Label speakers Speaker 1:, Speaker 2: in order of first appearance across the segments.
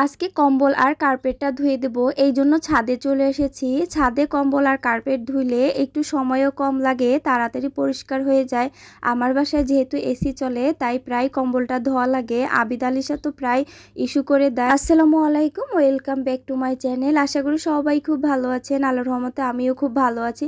Speaker 1: আজকে কম্বল আর কার্পেটটা ধুয়ে দেব, এই জন্য ছাদে চলে এসেছি। ছাদে কম্বল আর কার্পেট ধুইলে একটু সময়ও কম লাগে, তাড়াতাড়ি পরিষ্কার হয়ে যায়। আমার বাসায় যেহেতু এসি চলে তাই প্রায় কম্বলটা ধোয়া লাগে। আবিদ আলিশা তো প্রায় ইস্যু করে দেয়। আসসালামু আলাইকুম, welcome back to my channel. আশা করি সবাই খুব ভালো আছেন। আল্লাহর রহমতে আমিও খুব ভালো আছি।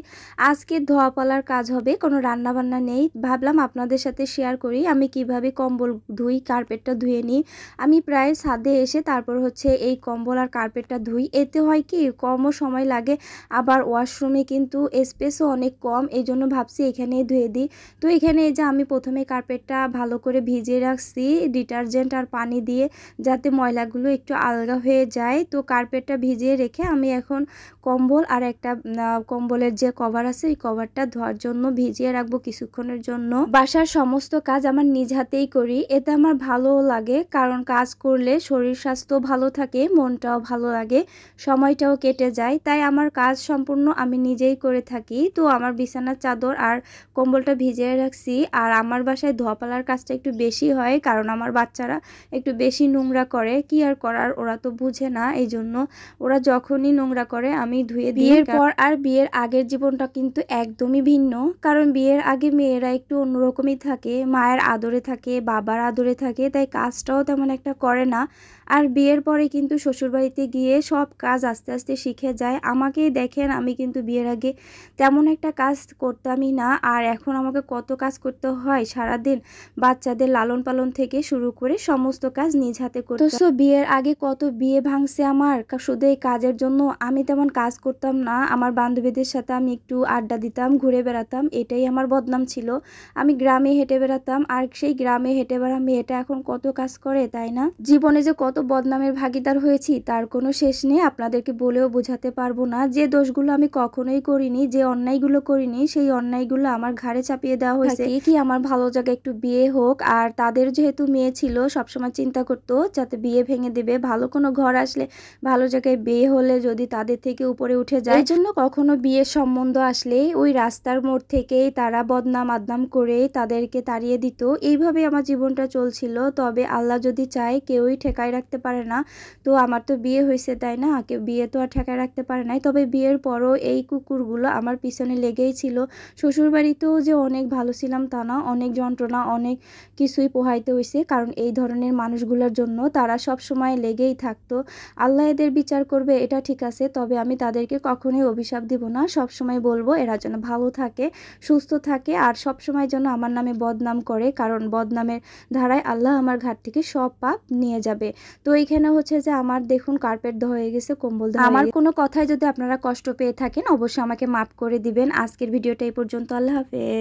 Speaker 1: আজকে ধোয়া পালার কাজ হবে, কোনো রান্না বান্না নেই। ভাবলাম আপনাদের সাথে শেয়ার করি আমি কিভাবে কম্বল ধুই, কার্পেটটা ধুয়ে নিই। আমি প্রায় ছাদে এসে তারপর হচ্ছে এই কম্বল আর কার্পেটটা ধুই। এতে হয় কি কমও সময় লাগে, আবার ওয়াশরুমে কিন্তু স্পেসও অনেক কম, এই জন্য ভাবছি এখানেই ধুয়ে দিই। তো এখানে এই যে আমি প্রথমে কার্পেটটা ভালো করে ভিজিয়ে রাখছি ডিটারজেন্ট আর পানি দিয়ে, যাতে ময়লাগুলো একটু আলগা হয়ে যায়। তো কার্পেটটা ভিজিয়ে রেখে আমি এখন কম্বল আর একটা কম্বলের যে কভার আছে এই কভারটা ধোয়ার জন্য ভিজিয়ে রাখবো কিছুক্ষণের জন্য। বাসার সমস্ত কাজ আমার নিজ হাতেই করি, এতে আমার ভালোও লাগে, কারণ কাজ করলে শরীর স্বাস্থ্য ভালো থাকে, মনটাও ভালো লাগে, সময়টাও কেটে যায়। তাই আমার কাজ সম্পূর্ণ আমি নিজেই করে থাকি। তো আমার বিছানার চাদর আর কম্বলটা ভিজিয়ে রাখছি। আর আমার বাসায় ধোয়াপালার কাজটা একটু বেশি হয়, কারণ আমার বাচ্চারা একটু বেশি নোংরা করে, কি আর করার, ওরা তো বুঝে না, এই জন্য ওরা যখনই নোংরা করে আমি ধুয়ে দিই। বিয়ের পর আর বিয়ের আগের জীবনটা কিন্তু একদমই ভিন্ন, কারণ বিয়ের আগে মেয়েরা একটু অন্যরকমই থাকে, মায়ের আদরে থাকে, বাবার আদরে থাকে, তাই কাজটাও তেমন একটা করে না। আর বিয়ের পরে কিন্তু শ্বশুরবাড়িতে গিয়ে সব কাজ আস্তে আস্তে শিখে যায়। আমাকেই দেখেন, আমি কিন্তু বিয়ের আগে তেমন একটা কাজ করতামই না, আর এখন আমাকে কত কাজ করতে হয় সারাদিন। বাচ্চাদের লালন পালন থেকে শুরু করে সমস্ত কাজ নিজ হাতে করতে। তো বিয়ের আগে কত বিয়ে ভাঙছে আমার, শুধু এই কাজের জন্য। আমি তেমন কাজ করতাম না, আমার বান্ধবীদের সাথে আমি একটু আড্ডা দিতাম, ঘুরে বেড়াতাম, এটাই আমার বদনাম ছিল। আমি গ্রামে হেঁটে বেড়াতাম, আর সেই গ্রামে হেঁটে বেড়া মেয়েটা এখন কত কাজ করে, তাই না? জীবনে যে কত বদনামের ভাগিদার হয়েছি তার কোনো শেষ নেই, আপনাদেরকে বলেও বোঝাতে পারবো না। যে দোষগুলো আমি কখনোই করিনি, যে অন্যায়গুলো করিনি, সেই অন্যায়গুলো আমার ঘাড়ে চাপিয়ে দেওয়া হয়েছে। কি আমার ভালো জায়গায় একটু বিয়ে হোক, আর তাদের যেহেতু মেয়ে ছিল সবসময় চিন্তা করতো যাতে বিয়ে ভেঙে দেবে, ভালো কোনো ঘর আসলে, ভালো জায়গায় বিয়ে হলে যদি তাদের থেকে উপরে উঠে যায়। এই জন্য কখনো বিয়ের সম্বন্ধ আসলে ওই রাস্তার মোড় থেকেই তারা বদনাম আদনাম করে তাদেরকে তাড়িয়ে দিত। এইভাবে আমার জীবনটা চলছিল। তবে আল্লাহ যদি চায় কেউই ঠেকায় রাখতে পারে না। তো আমার তো বিয়ে হয়েছে, তাই না, কেউ বিয়ে তো আর ঠেকায় রাখতে পারে নাই। তবে বিয়ের পরও এই কুকুরগুলো আমার পিছনে লেগেই ছিল। শ্বশুরবাড়িতেও যে অনেক ভালো ছিলাম তা না, অনেক যন্ত্রণা, অনেক কিছুই পোহাইতে হয়েছে, কারণ এই ধরনের মানুষগুলোর জন্য তারা সব সময় লেগেই থাকতো। আল্লাহ এদের বিচার করবে, এটা ঠিক আছে, তবে আমি তাদেরকে কখনোই অভিশাপ দিব না। সব সময় বলবো এরা যেন ভালো থাকে, সুস্থ থাকে, আর সব সময় যেন আমার নামে বদনাম করে, কারণ বদনামের ধারায় আল্লাহ আমার ঘাট থেকে সব পাপ নিয়ে যাবে। তো এইখানে হচ্ছে যে আমার দেখুন কার্পেট ধোয়া হয়ে গেছে, কম্বল ধোয়া। আমার কোনো কথায় যদি আপনারা কষ্ট পেয়ে থাকেন অবশ্যই আমাকে মাফ করে দিবেন। আজকের ভিডিওটা এই পর্যন্ত। আল্লাহ হাফেজ।